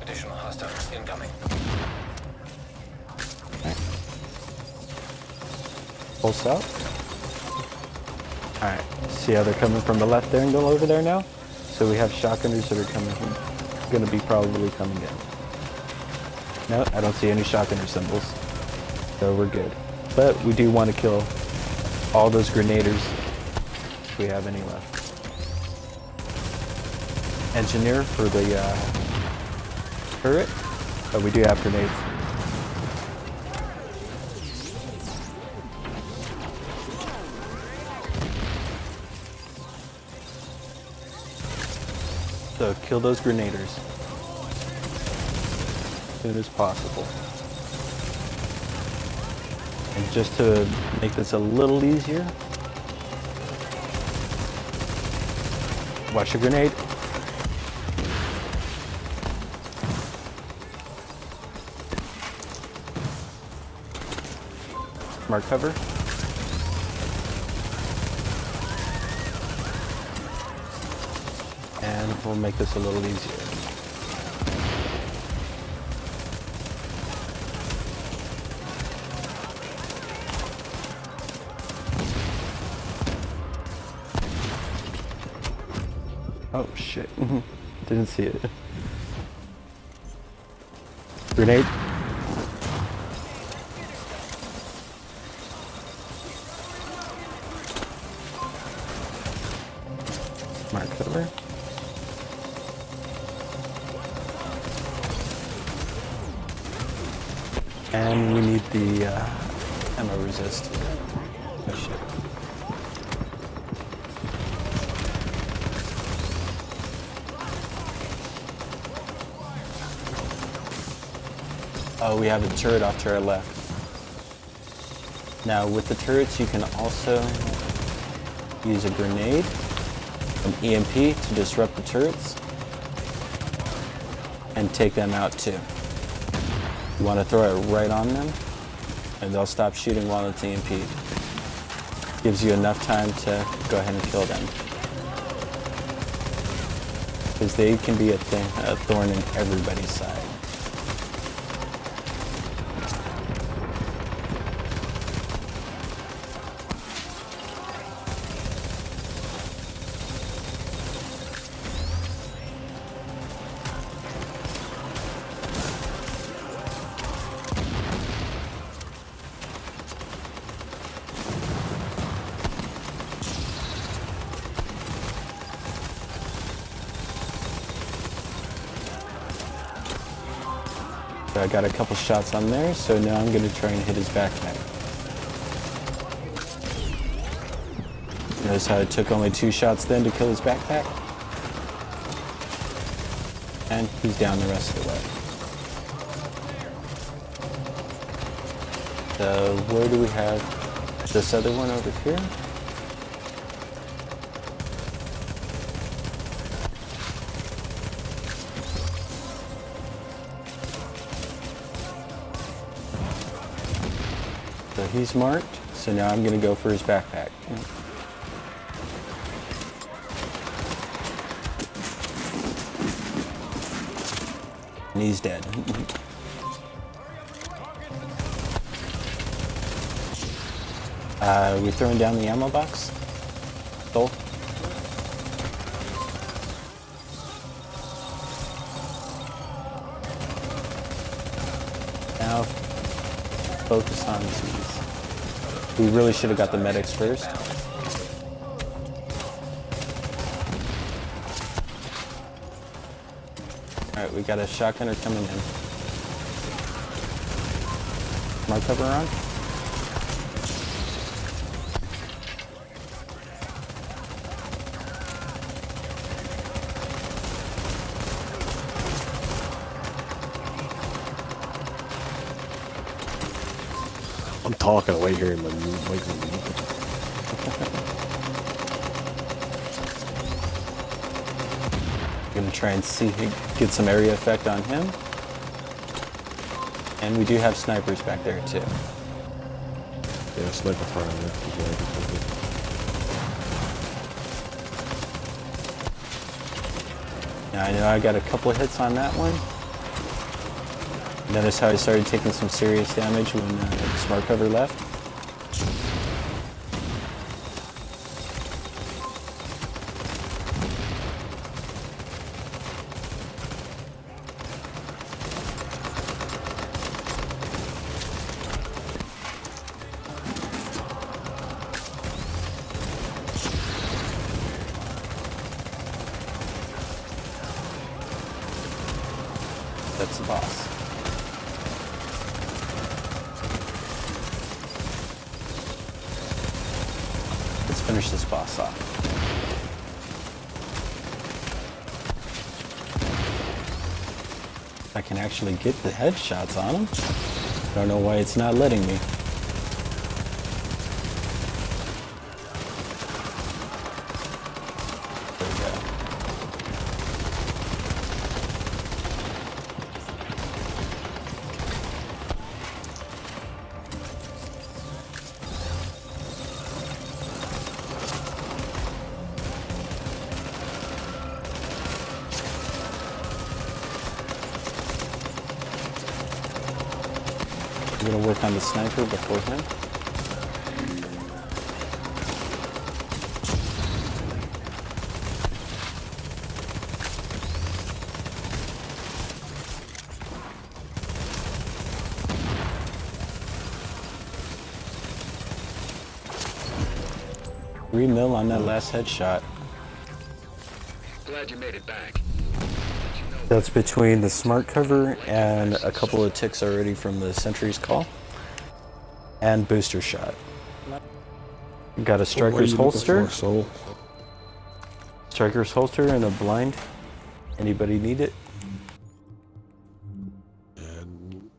Additional hostiles incoming. Alright. Full south. Alright. See how they're coming from the left there and go over there now? So we have shotgunners that are gonna be probably coming in. No, I don't see any shotgunner symbols. So we're good. But we do want to kill all those grenaders if we have any left. Engineer for the turret, but we do have grenades. So kill those grenaders as soon as possible. And just to make this a little easier, watch your grenade. Mark cover. And we'll make this a little easier. Oh shit. Didn't see it. Grenade. Mark cover. And we need the ammo resist. Oh shit. Oh, we have a turret off to our left. Now with the turrets you can also use a grenade, an EMP to disrupt the turrets, and take them out too. You want to throw it right on them, and they'll stop shooting while it's EMP'd. Gives you enough time to go ahead and kill them. Because they can be a thorn in everybody's side. So I got a couple shots on there, so now I'm going to try and hit his backpack. Notice how it took only 2 shots then to kill his backpack? And he's down the rest of the way. So where do we have this other one over here? So he's marked, so now I'm going to go for his backpack. And he's dead. We throwing down the ammo box? Soul? Now, focus on these. We really should have got the medics first. Alright, we got a shotgunner coming in. Mark cover on? I'm talking away here in the microphone. Gonna try and see get some area effect on him. And we do have snipers back there too. Yeah, sniper fire on Now I know I got a couple of hits on that one. Notice how I started taking some serious damage when Smart Cover left? That's the boss. Let's finish this boss off. I can actually get the headshots on him. Don't know why it's not letting me. There we go. I'm gonna work on the sniper before him. Re-mill on that last headshot. Glad you made it back. That's between the Smart Cover and a couple of ticks already from the Sentry's Call. And Booster Shot. Got a Striker's Holster. Striker's Holster and a blind. Anybody need it? And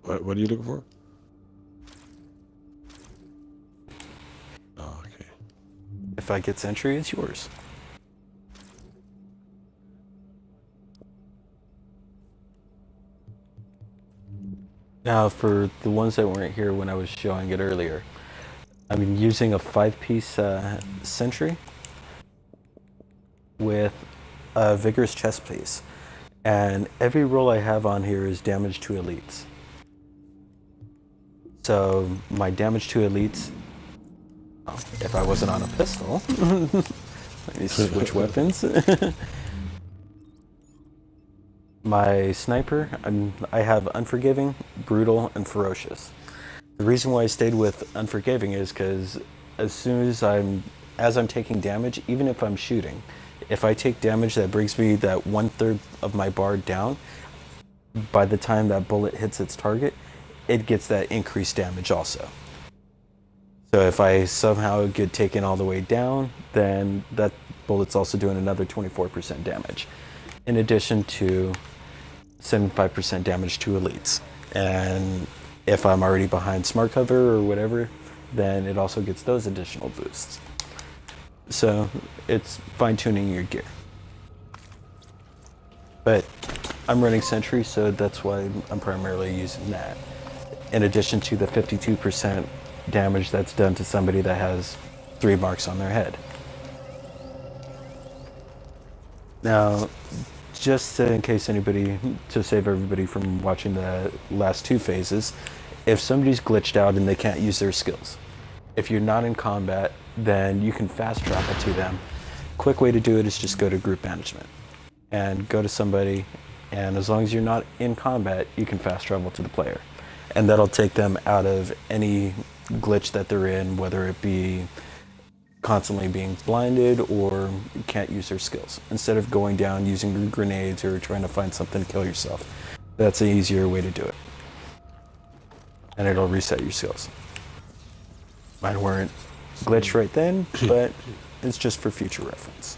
what are you looking for? Oh, okay. If I get Sentry, it's yours. Now, for the ones that weren't here when I was showing it earlier, I'm using a 5-piece Sentry with a Vigorous chest piece. And every roll I have on here is damage to elites. So my damage to elites, if I wasn't on a pistol, let me switch weapons. My sniper, I have Unforgiving, Brutal, and Ferocious. The reason why I stayed with Unforgiving is because as I'm taking damage, even if I'm shooting, if I take damage that brings me that 1/3 of my bar down, by the time that bullet hits its target, it gets that increased damage also. So if I somehow get taken all the way down, then that bullet's also doing another 24% damage. In addition to 75% damage to elites. And if I'm already behind Smart Cover or whatever, then it also gets those additional boosts. So it's fine-tuning your gear. But I'm running Sentry, so that's why I'm primarily using that. In addition to the 52% damage that's done to somebody that has 3 marks on their head. Now, just in case to save everybody from watching the last 2 phases, if somebody's glitched out and they can't use their skills, if you're not in combat, then you can fast travel to them. Quick way to do it is just go to group management and go to somebody, and as long as you're not in combat, you can fast travel to the player. And that'll take them out of any glitch that they're in, whether it be constantly being blinded or can't use their skills. Instead of going down using grenades or trying to find something to kill yourself, that's an easier way to do it. And it'll reset your skills. Mine weren't glitched right then, but it's just for future reference.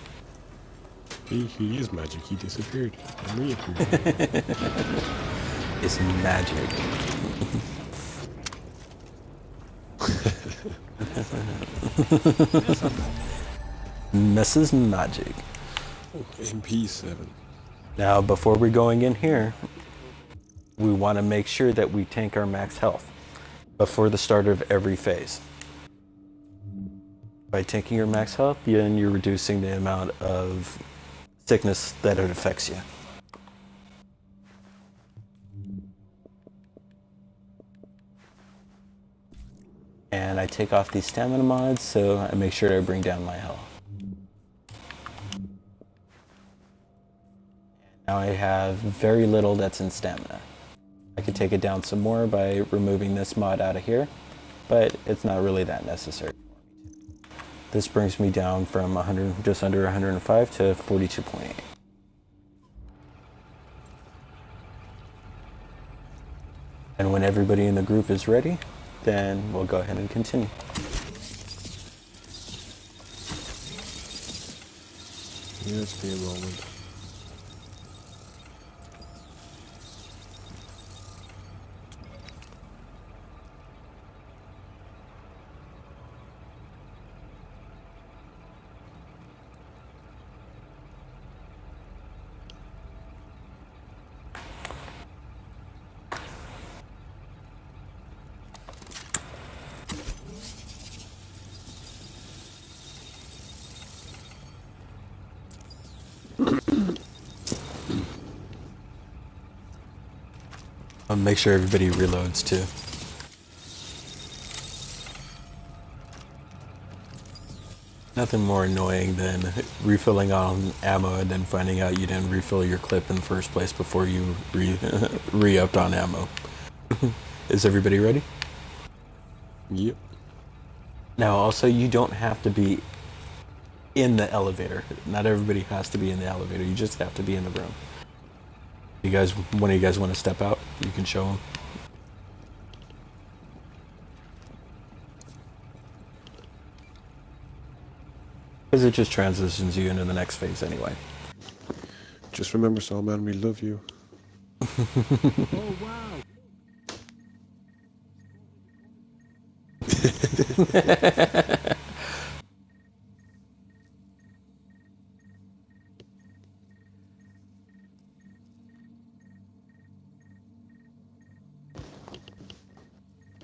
He is magic. He disappeared and reappeared. It's magic. Mrs. Magic. MP7. Now, before we're going in here, we want to make sure that we tank our max health before the start of every phase. By tanking your max health, then you're reducing the amount of sickness that it affects you. And I take off these stamina mods, so I make sure to bring down my health. Now I have very little that's in stamina. I could take it down some more by removing this mod out of here, but it's not really that necessary. This brings me down from 100, just under 105 to 42.8. And when everybody in the group is ready, then we'll go ahead and continue. Let's be a moment. I'll make sure everybody reloads too. Nothing more annoying than refilling on ammo and then finding out you didn't refill your clip in the first place before you re-upped on ammo. Is everybody ready? Yep. Now also, you don't have to be in the elevator. Not everybody has to be in the elevator. You just have to be in the room. You guys, one of you guys want to step out? You can show them. Because it just transitions you into the next phase anyway. Just remember, Salman, we love you. Oh, wow.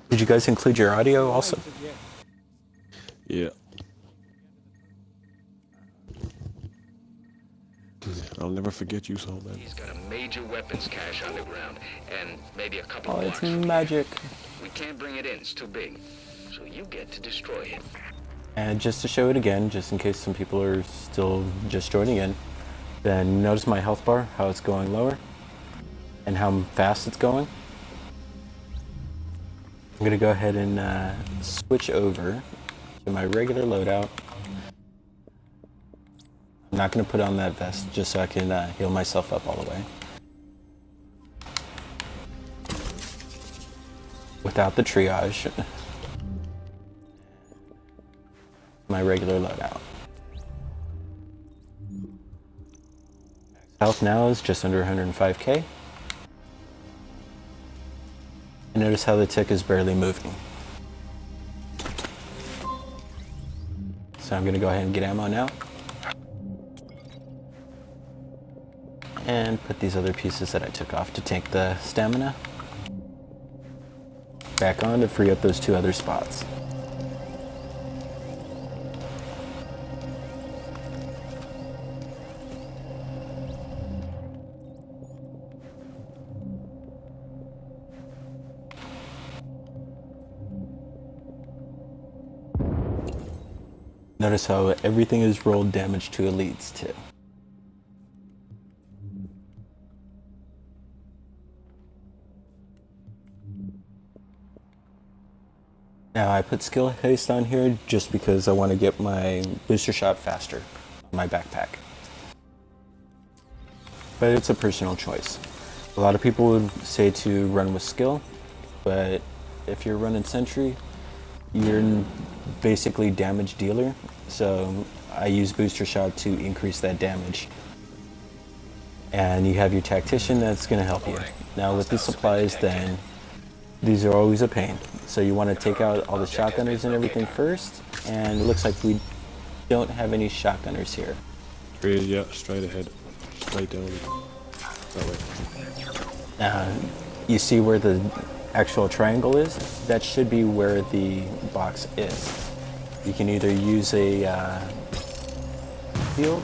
Did you guys include your audio also? Yeah. I'll never forget you, Salman. He's got a major weapons cache underground, and maybe a couple Oh, blocks it's from here. magic. We can't bring it in, it's too big. So you get to destroy him. And just to show it again, just in case some people are still just joining in, then notice my health bar, how it's going lower, and how fast it's going. I'm gonna go ahead and switch over to my regular loadout. I'm not gonna put on that vest just so I can heal myself up all the way. Without the triage. My regular loadout. Health now is just under 105k. And notice how the tick is barely moving. So I'm gonna go ahead and get ammo now. And put these other pieces that I took off to take the stamina back on to free up those two other spots. Notice how everything is rolled damage to elites too. Now I put skill haste on here just because I want to get my booster shot faster on my backpack. But it's a personal choice. A lot of people would say to run with skill, but if you're running sentry, you're basically damage dealer. So I use booster shot to increase that damage. And you have your tactician that's going to help you. Now with the supplies, then these are always a pain. So you want to take out all the shotgunners and everything first. And it looks like we don't have any shotgunners here. Straight, yeah, straight ahead. Straight down. That way. You see where the actual triangle is? That should be where the box is. You can either use a field